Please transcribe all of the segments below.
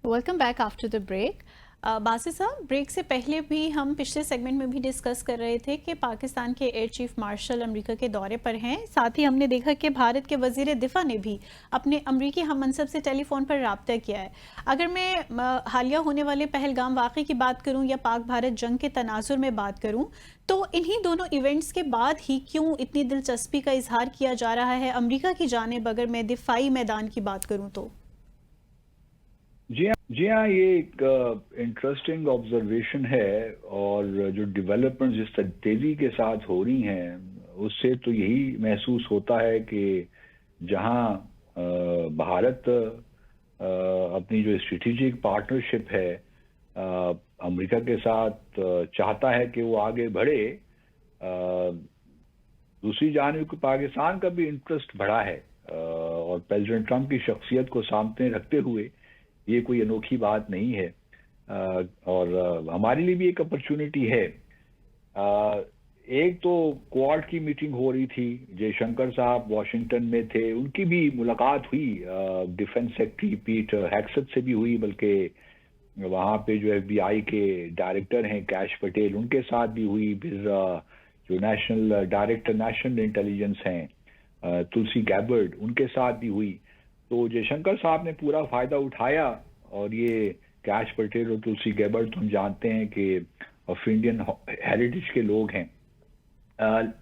Welcome back after the break. Basit साहब, break से पहले भी हम पिछले सेगमेंट में भी डिस्कस कर रहे थे कि पाकिस्तान के एयर चीफ मार्शल अमेरिका के दौरे पर हैं। साथ ही हमने देखा कि भारत के वजीर दिफा ने भी अपने अमरीकी हममनसब से टेलीफोन पर राब्ता किया है। अगर मैं हालिया होने वाले पहलगाम वाक़े की बात करूं या पाक भारत जंग के तनाजुर में बात करूं, तो इन्हीं दोनों इवेंट्स के बाद ही क्यों इतनी दिलचस्पी का इजहार किया जा रहा है अमरीका की जानिब, अगर मैं दिफाई मैदान की बात करूं तो? जी हाँ, ये एक इंटरेस्टिंग ऑब्जर्वेशन है। और जो डेवलपमेंट जिस तेजी के साथ हो रही हैं उससे तो यही महसूस होता है कि जहाँ भारत अपनी जो स्ट्रेटेजिक पार्टनरशिप है अमेरिका के साथ चाहता है कि वो आगे बढ़े, दूसरी जानिब पाकिस्तान का भी इंटरेस्ट बढ़ा है। और प्रेसिडेंट ट्रंप की शख्सियत को सामने रखते हुए ये कोई अनोखी बात नहीं है। और हमारे लिए भी एक अपॉर्चुनिटी है। एक तो क्वाड की मीटिंग हो रही थी, जयशंकर साहब वॉशिंगटन में थे, उनकी भी मुलाकात हुई डिफेंस सेक्रेटरी पीट हेक्सेथ से भी हुई, बल्कि वहाँ पे जो FBI के डायरेक्टर हैं कैश पटेल, उनके साथ भी हुई। फिर जो नेशनल डायरेक्टर नेशनल इंटेलिजेंस हैं तुलसी गैबर्ड, उनके साथ भी हुई। तो जयशंकर साहब ने पूरा फायदा उठाया। और ये कैश पटेल और तुलसी गैबर्ड तो हम जानते हैं कि ऑफ इंडियन हेरिटेज के लोग हैं।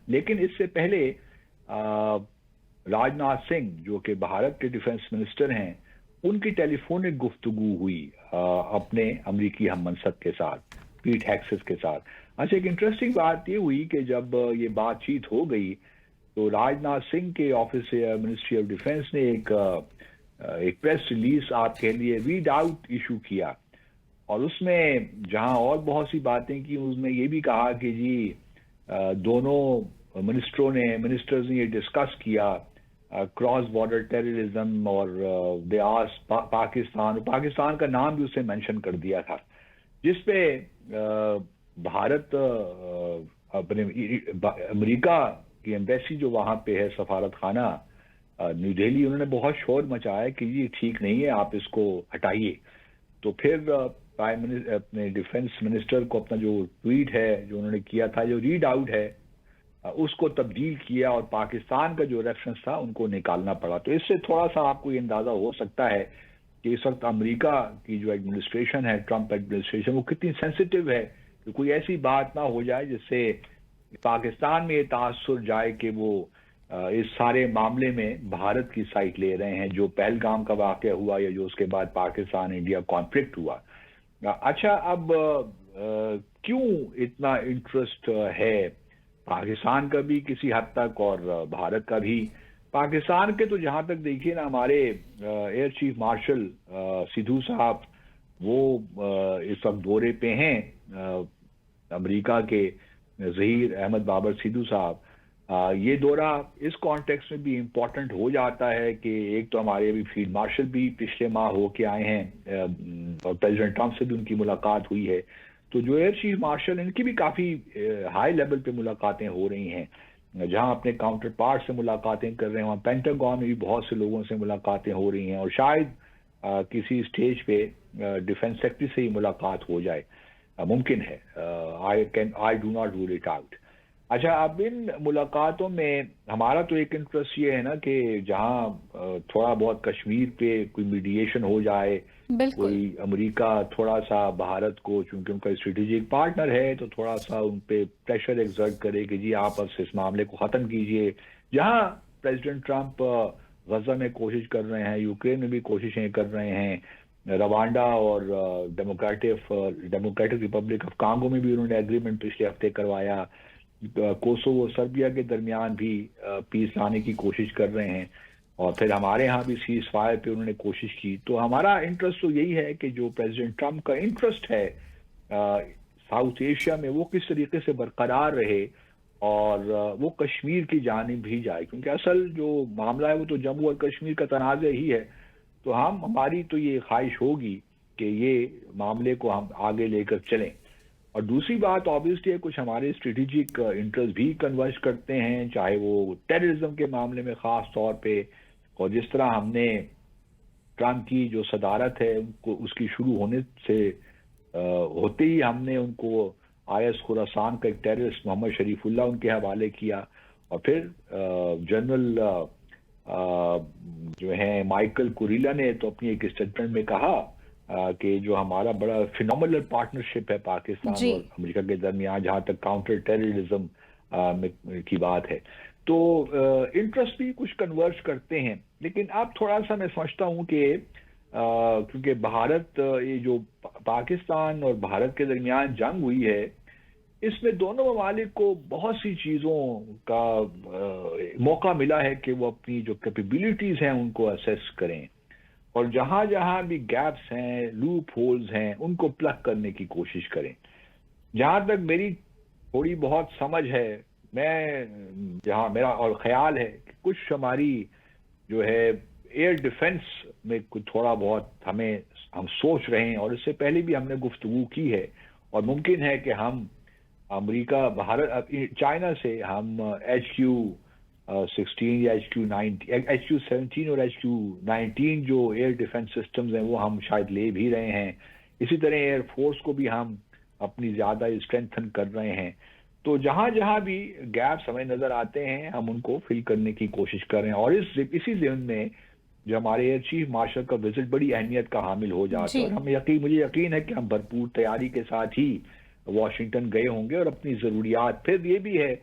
लेकिन इससे पहले राजनाथ सिंह जो कि भारत के डिफेंस मिनिस्टर हैं, उनकी टेलीफोनिक गुफ्तगू हुई अपने अमरीकी हममनसब के साथ, पीट हेक्सेथ के साथ। अच्छा, एक इंटरेस्टिंग बात ये हुई कि जब ये बातचीत हो गई तो राजनाथ सिंह के ऑफिस से मिनिस्ट्री ऑफ डिफेंस ने एक प्रेस रिलीज आपके लिए रीड आउट इशू किया। और उसमें जहां और बहुत सी बातें की, उसमें ये भी कहा कि जी दोनों मिनिस्टर्स ने ये डिस्कस किया क्रॉस बॉर्डर टेररिज्म, और दे आस्क्ड पाकिस्तान का नाम भी उसे मेंशन कर दिया था, जिसपे भारत अपने अमेरिका की एम्बेसी जो वहां पे है, सफारत खाना न्यू दिल्ली, उन्होंने बहुत शोर मचाया कि ये ठीक नहीं है, आप इसको हटाइए। तो फिर प्राइम मिनिस्टर अपने डिफेंस मिनिस्टर को अपना जो ट्वीट है जो उन्होंने किया था, जो रीड आउट है, उसको तब्दील किया और पाकिस्तान का जो रेफरेंस था उनको निकालना पड़ा। तो इससे थोड़ा सा आपको ये अंदाजा हो सकता है कि इस वक्त अमेरिका की जो एडमिनिस्ट्रेशन है, ट्रंप एडमिनिस्ट्रेशन, वो कितनी सेंसिटिव है कि कोई ऐसी बात ना हो जाए जिससे पाकिस्तान में ये तासुर जाए कि वो इस सारे मामले में भारत की साइड ले रहे हैं, जो पहलगाम का वाकया हुआ या जो उसके बाद पाकिस्तान इंडिया कॉन्फ्लिक्ट हुआ। अच्छा, अब क्यों इतना इंटरेस्ट है पाकिस्तान का भी किसी हद तक और भारत का भी? पाकिस्तान के तो जहां तक देखिए ना, हमारे एयर चीफ मार्शल सिद्धू साहब, वो इस वक्त दौरे पे हैं अमेरिका के, जहीर अहमद बाबर सिद्धू साहब। ये दौरा इस कॉन्टेक्स्ट में भी इम्पोर्टेंट हो जाता है कि एक तो हमारे अभी फील्ड मार्शल भी पिछले माह होके आए हैं और प्रेसिडेंट ट्रंप से भी उनकी मुलाकात हुई है। तो जो एयर चीफ मार्शल, इनकी भी काफ़ी हाई लेवल पे मुलाकातें हो रही हैं, जहां अपने काउंटर पार्ट से मुलाकातें कर रहे हैं, वहाँ पेंटागन में भी बहुत से लोगों से मुलाकातें हो रही हैं, और शायद किसी स्टेज पे डिफेंस सेक्रेटरी से ही मुलाकात हो जाए, मुमकिन है। I do not rule it out. अच्छा, अब इन मुलाकातों में हमारा तो एक इंटरेस्ट ये है ना कि जहां थोड़ा बहुत कश्मीर पे कोई मीडिएशन हो जाए, बिल्कुल। कोई अमेरिका थोड़ा सा भारत को, चूंकि उनका स्ट्रेटेजिक पार्टनर है, तो थोड़ा सा उन पे प्रेशर एक्सर्ट करे कि जी आप अब इस मामले को ख़त्म कीजिए। जहां प्रेसिडेंट ट्रंप गजा में कोशिश कर रहे हैं, यूक्रेन में भी कोशिशें कर रहे हैं, रवांडा और डेमोक्रेटिक रिपब्लिक ऑफ कांगो में भी उन्होंने एग्रीमेंट पिछले हफ्ते करवाया, कोसोवो सर्बिया के दरमियान भी पीस लाने की कोशिश कर रहे हैं, और फिर हमारे यहाँ भी सीज फायर पे उन्होंने कोशिश की। तो हमारा इंटरेस्ट तो यही है कि जो प्रेसिडेंट ट्रंप का इंटरेस्ट है साउथ एशिया में, वो किस तरीके से बरकरार रहे और वो कश्मीर की जानिब भी जाए, क्योंकि असल जो मामला है वो तो जम्मू और कश्मीर का तनाज़ा ही है। तो हमारी तो ये ख्वाहिश होगी कि ये मामले को हम आगे लेकर चलें। और दूसरी बात ऑब्वियसली है, कुछ हमारे स्ट्रेटेजिक इंटरेस्ट भी कन्वर्ज करते हैं, चाहे वो टेररिज्म के मामले में ख़ास तौर पे, और जिस तरह हमने ट्रम्प की जो सदारत है उनको उसकी शुरू होने से होते ही हमने उनको आईएस खुरासान का एक टेररिस्ट मोहम्मद शरीफुल्लाह उनके हवाले किया, और फिर जनरल जो है माइकल कुरिला ने तो अपनी एक स्टेटमेंट में कहा कि जो हमारा बड़ा फिनोमिनल पार्टनरशिप है पाकिस्तान जी। और अमेरिका के दरमियान, जहां तक काउंटर टेररिज्म की बात है, तो इंटरेस्ट भी कुछ कन्वर्ज करते हैं। लेकिन अब थोड़ा सा मैं समझता हूं कि क्योंकि भारत ये जो पाकिस्तान और भारत के दरमियान जंग हुई है, इसमें दोनों ममालिक को बहुत सी चीज़ों का मौका मिला है कि वो अपनी जो कैपेबिलिटीज़ हैं उनको असेस करें, और जहां जहां भी गैप्स हैं, लूप होल्स हैं, उनको प्लग करने की कोशिश करें। जहां तक मेरी थोड़ी बहुत समझ है, मैं जहां मेरा और ख्याल है कि कुछ हमारी जो है एयर डिफेंस में कुछ थोड़ा बहुत हम सोच रहे हैं, और इससे पहले भी हमने गुफ्तगू की है, और मुमकिन है कि हम अमेरिका, भारत, चाइना से हम HQ-16 या HQ-17 और HQ-19 जो एयर डिफेंस सिस्टम्स हैं वो हम शायद ले भी रहे हैं। इसी तरह एयर फोर्स को भी हम अपनी ज़्यादा स्ट्रेंथन कर रहे हैं। तो जहां जहां भी गैप्स हमें नज़र आते हैं हम उनको फिल करने की कोशिश कर रहे हैं, और इसी ज़िम्न में जो हमारे एयर चीफ मार्शल का विजिट बड़ी अहमियत का हामिल हो जाता है, जी। और मुझे यकीन है कि हम भरपूर तैयारी के साथ ही वाशिंगटन गए होंगे और अपनी ज़रूरियात। फिर ये भी है,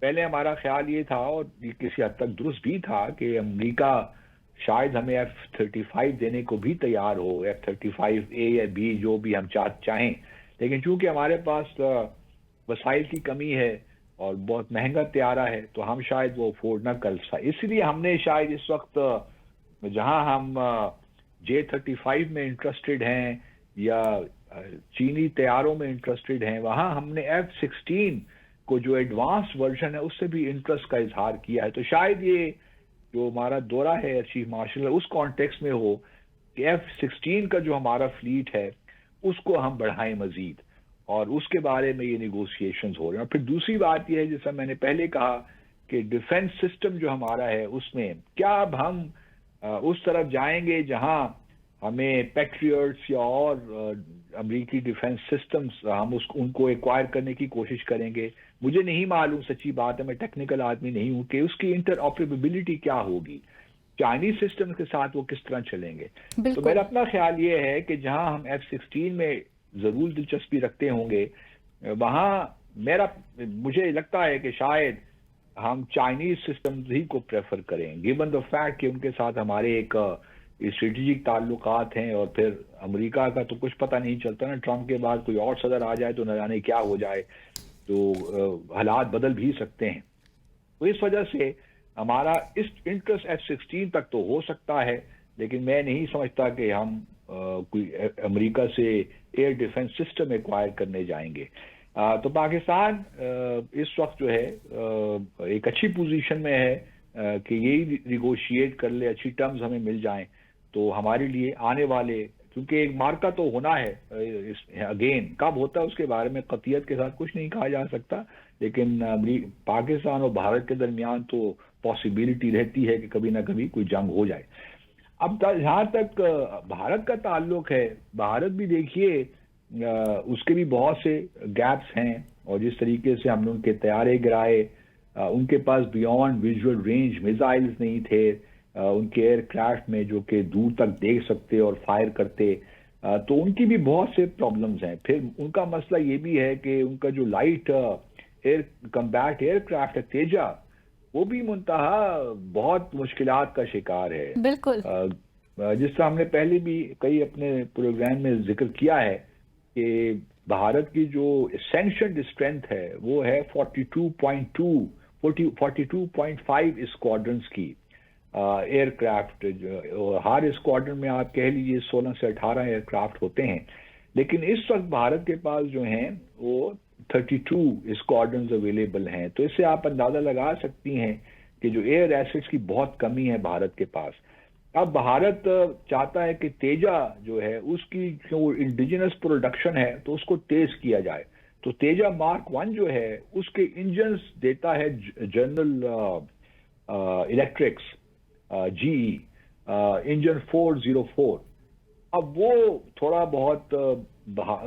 पहले हमारा ख्याल ये था, और ये किसी हद तक दुरुस्त भी था, कि अमेरिका शायद हमें F-35 देने को भी तैयार हो, F-35A या B जो भी हम चाहें, लेकिन चूंकि हमारे पास वसाइल की कमी है और बहुत महंगा त्यारा है, तो हम शायद वो अफोर्ड ना कर सकें। इसलिए हमने शायद इस वक्त जहां हम J-35 में इंटरेस्टेड हैं या चीनी तैयारों में इंटरेस्टेड हैं, वहां हमने F-16 को जो एडवांस वर्जन है उससे भी इंटरेस्ट का इजहार किया है। तो शायद ये जो हमारा दौरा है चीफ मार्शल उस कॉन्टेक्स्ट में हो कि F-16 का जो हमारा फ्लीट है उसको हम बढ़ाएं मजीद, और उसके बारे में ये निगोशिएशंस हो रहे हैं। और फिर दूसरी बात ये है, जैसा मैंने पहले कहा, कि डिफेंस सिस्टम जो हमारा है उसमें क्या अब हम उस तरफ जाएंगे जहां हमें पैट्रियट्स या और अमेरिकी डिफेंस सिस्टम्स हम उनको एक्वायर करने की कोशिश करेंगे। मुझे नहीं मालूम, सच्ची बात है, मैं टेक्निकल आदमी नहीं हूं, कि उसकी इंटरऑपरेबिलिटी क्या होगी, चाइनीज सिस्टम के साथ वो किस तरह चलेंगे। तो मेरा बिल्कुल। अपना ख्याल ये है कि जहां हम F-16 में जरूर दिलचस्पी रखते होंगे, वहां मुझे लगता है कि शायद हम चाइनीज सिस्टम ही को प्रेफर करें, गिवन द फैक्ट कि उनके साथ हमारे एक स्ट्रेटेजिक ताल्लुकात हैं, और फिर अमेरिका का तो कुछ पता नहीं चलता ना, ट्रम्प के बाद कोई और सदर आ जाए तो न जाने क्या हो जाए, तो हालात बदल भी सकते हैं। तो इस वजह से हमारा इस इंटरेस्ट F-16 तक तो हो सकता है, लेकिन मैं नहीं समझता कि हम कोई अमेरिका से एयर डिफेंस सिस्टम एक्वायर करने जाएंगे। तो पाकिस्तान इस वक्त जो है एक अच्छी पोजीशन में है कि यही निगोशिएट कर ले, अच्छी टर्म्स हमें मिल जाएं, तो हमारे लिए आने वाले, क्योंकि एक मार्का तो होना है, अगेन कब होता है उसके बारे में कतियत के साथ कुछ नहीं कहा जा सकता, लेकिन पाकिस्तान और भारत के दरमियान तो पॉसिबिलिटी रहती है कि कभी ना कभी कोई जंग हो जाए। अब जहां तक भारत का ताल्लुक है, भारत भी देखिए उसके भी बहुत से गैप्स हैं, और जिस तरीके से हमने उनके तैयारे गिराए, उनके पास बियॉन्ड विजुअल रेंज मिसाइल्स नहीं थे उनके एयरक्राफ्ट में जो कि दूर तक देख सकते और फायर करते, तो उनकी भी बहुत से प्रॉब्लम्स हैं। फिर उनका मसला ये भी है कि उनका जो लाइट एयर कम्बैट एयरक्राफ्ट है तेजा, वो भी मुंतहा बहुत मुश्किलात का शिकार है। बिल्कुल। जिस तरह हमने पहले भी कई अपने प्रोग्राम में जिक्र किया है कि भारत की जो सैंक्शनड स्ट्रेंथ है वो है 42.5 स्क्वाड्रंस की एयरक्राफ्ट। हर स्क्वाड्रन में आप कह लीजिए 16 से 18 एयरक्राफ्ट होते हैं, लेकिन इस वक्त भारत के पास जो हैं वो 32 स्क्वाड्रंस अवेलेबल हैं। तो इससे आप अंदाजा लगा सकती हैं कि जो एयर एसेट्स की बहुत कमी है भारत के पास। अब भारत चाहता है कि तेजा जो है उसकी जो इंडिजिनस प्रोडक्शन है तो उसको तेज किया जाए। तो तेजा मार्क 1 जो है उसके इंजन्स देता है जनरल इलेक्ट्रिक्स, GE, इंजन 404, अब वो थोड़ा बहुत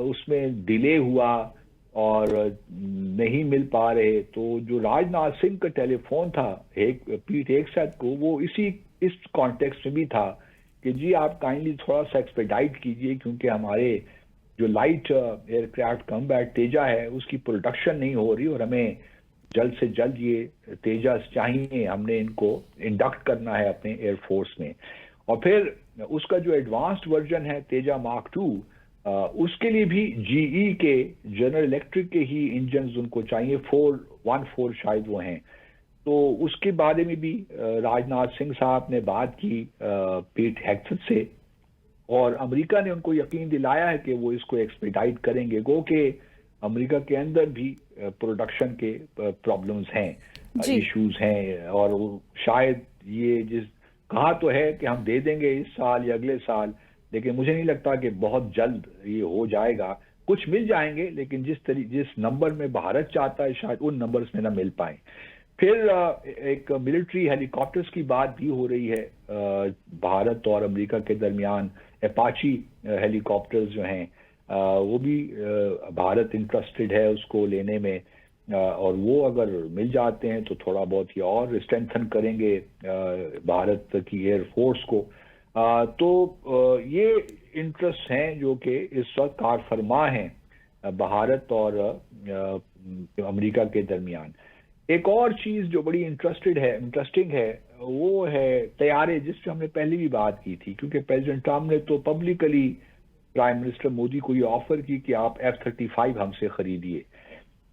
उसमें डिले हुआ और नहीं मिल पा रहे, तो जो राजनाथ सिंह का टेलीफोन था पीट हेगसेथ को, वो इस कॉन्टेक्स्ट में भी था कि जी आप काइंडली थोड़ा सा एक्सपेडाइट कीजिए, क्योंकि हमारे जो लाइट एयरक्राफ्ट कॉम्बैट तेजा है उसकी प्रोडक्शन नहीं हो रही और हमें जल्द से जल्द ये तेजस चाहिए, हमने इनको इंडक्ट करना है अपने एयरफोर्स में। और फिर उसका जो एडवांस्ड वर्जन है तेजा मार्क 2, उसके लिए भी जीई के, जनरल इलेक्ट्रिक के ही इंजन उनको चाहिए, 414 शायद वो हैं। तो उसके बारे में भी राजनाथ सिंह साहब ने बात की पीट हेगसेथ से, और अमेरिका ने उनको यकीन दिलाया है कि वो इसको एक्सपेडाइट करेंगे। गो के अमेरिका के अंदर भी प्रोडक्शन के प्रॉब्लम्स हैं, जी। इश्यूज हैं, और शायद ये कहा तो है कि हम दे देंगे इस साल या अगले साल, लेकिन मुझे नहीं लगता कि बहुत जल्द ये हो जाएगा। कुछ मिल जाएंगे, लेकिन जिस नंबर में भारत चाहता है शायद उन नंबर्स में ना मिल पाए। फिर एक मिलिट्री हेलीकॉप्टर्स की बात भी हो रही है भारत और अमेरिका के दरमियान। अपाची हेलीकॉप्टर्स जो हैं वो भी भारत इंटरेस्टेड है उसको लेने में, और वो अगर मिल जाते हैं तो थोड़ा बहुत ये और स्ट्रेंथन करेंगे भारत की एयरफोर्स को। तो ये इंटरेस्ट हैं जो कि इस वक्त कार फरमा हैं भारत और अमेरिका के दरमियान। एक और चीज जो बड़ी इंटरेस्टिंग है वो है तैयारे, जिस पे हमने पहले भी बात की थी, क्योंकि प्रेसिडेंट ट्रम्प ने तो पब्लिकली प्राइम मिनिस्टर मोदी को ये ऑफर की कि आप F-35 हमसे खरीदिए।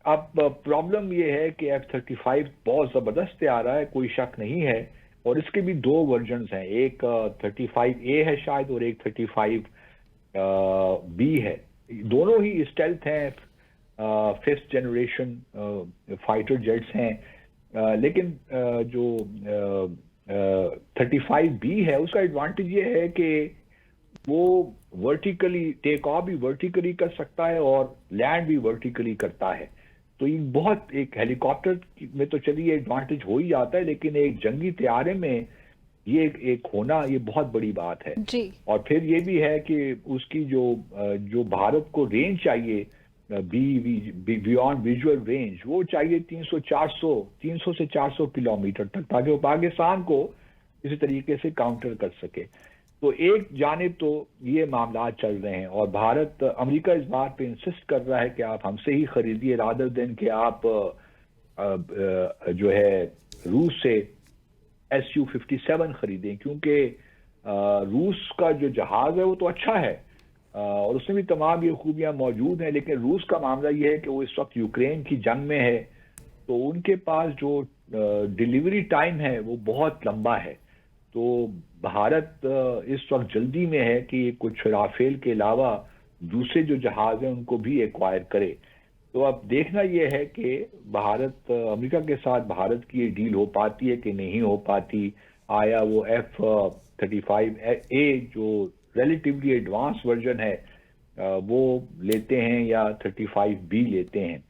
अब प्रॉब्लम ये है कि F-35 बहुत जबरदस्त तैयारा है, कोई शक नहीं है, और इसके भी दो वर्जन्स हैं, एक 35A है शायद और एक 35B है। दोनों ही स्टेल्थ हैं, 5th जनरेशन फाइटर जेट्स हैं, लेकिन जो 35B है उसका एडवांटेज ये है कि वो वर्टिकली टेक ऑफ भी वर्टिकली कर सकता है और लैंड भी वर्टिकली करता है। तो ये बहुत, एक हेलीकॉप्टर में तो चलिए एडवांटेज हो ही जाता है, लेकिन एक जंगी तैयारे में ये एक होना ये बहुत बड़ी बात है। जी। और फिर ये भी है कि उसकी जो भारत को रेंज चाहिए, बियॉन्ड विजुअल रेंज, वो चाहिए 300 से 400 किलोमीटर तक, ताकि वो पाकिस्तान को इसी तरीके से काउंटर कर सके। तो एक जानिब तो ये मामला चल रहे हैं, और अमेरिका इस बात पे इंसिस्ट कर रहा है कि आप हमसे ही खरीदिए, रादर देन कि आप जो है रूस से Su-57 खरीदें, क्योंकि रूस का जो जहाज है वो तो अच्छा है और उसमें भी तमाम ये खूबियां मौजूद हैं, लेकिन रूस का मामला ये है कि वो इस वक्त यूक्रेन की जंग में है, तो उनके पास जो डिलीवरी टाइम है वो बहुत लंबा है। तो भारत इस वक्त जल्दी में है कि कुछ राफेल के अलावा दूसरे जो जहाज हैं उनको भी एक्वायर करे। तो अब देखना यह है कि अमेरिका के साथ भारत की ये डील हो पाती है कि नहीं हो पाती। आया वो F-35A जो रिलेटिवली एडवांस वर्जन है वो लेते हैं या 35B लेते हैं।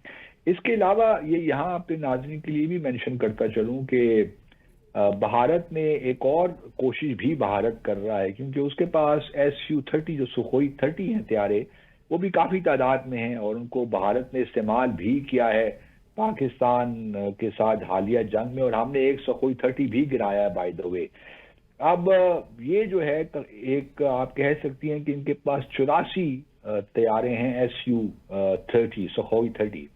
इसके अलावा ये यहाँ अपने नाज़रीन के लिए भी मेंशन करता चलूं कि भारत ने एक और कोशिश भी भारत कर रहा है, क्योंकि उसके पास Su-30 जो सुखोई 30 हैं त्यारे, वो भी काफी तादाद में हैं, और उनको भारत ने इस्तेमाल भी किया है पाकिस्तान के साथ हालिया जंग में, और हमने एक सुखोई 30 भी गिराया है बाय द वे। अब ये जो है एक आप कह सकती हैं कि इनके पास 84 तैयारे हैं Su-30 सुखोई 30।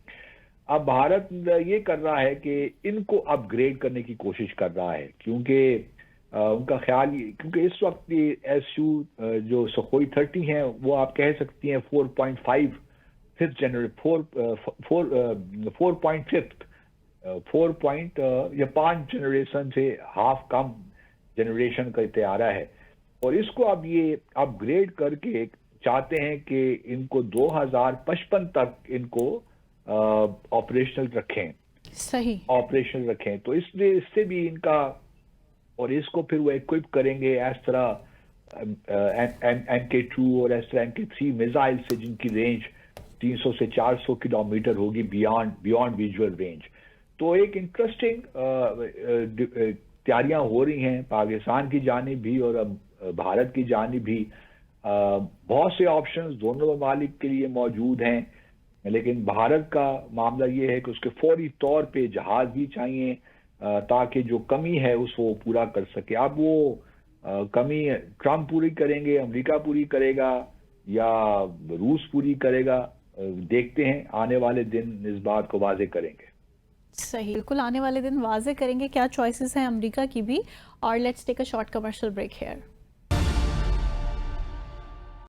अब भारत ये कर रहा है कि इनको अपग्रेड करने की कोशिश कर रहा है, क्योंकि उनका ख्याल, क्योंकि इस वक्त ये Su जो सुखोई 30 हैं वो आप कह सकती हैं 4.5 फिफ्थ जनरेशन 4 या 5 जनरेशन से हाफ कम जनरेशन का तैयारा है, और इसको अब ये अपग्रेड करके चाहते हैं कि इनको 2055 तक इनको ऑपरेशनल रखें। सही। ऑपरेशनल रखें, तो इसलिए इससे भी इनका, और इसको फिर वो इक्विप करेंगे इस तरह MK2 और इस तरह MK3 मिसाइल से, जिनकी रेंज 300 से 400 किलोमीटर होगी बियॉन्ड विजुअल रेंज। तो एक इंटरेस्टिंग تیاریاں ہو رہی ہیں پاکستان کی جانب بھی اور اب بھارت کی جانب بھی. بہت سے آپشنز دونوں ممالک کے لیے موجود ہیں، لیکن بھارت کا معاملہ یہ ہے کہ اس کے فوری طور پہ جہاز بھی چاہیے تاکہ جو کمی ہے اس کو پورا کر سکے. اب وہ کمی ٹرمپ پوری کریں گے، امریکہ پوری کرے گا یا روس پوری کرے گا، دیکھتے ہیں آنے والے دن اس بات کو واضح کریں گے. صحیح، بالکل آنے والے دن واضح کریں گے کیا چوائسز ہیں امریکہ کی بھی. اور let's take a short commercial break hair.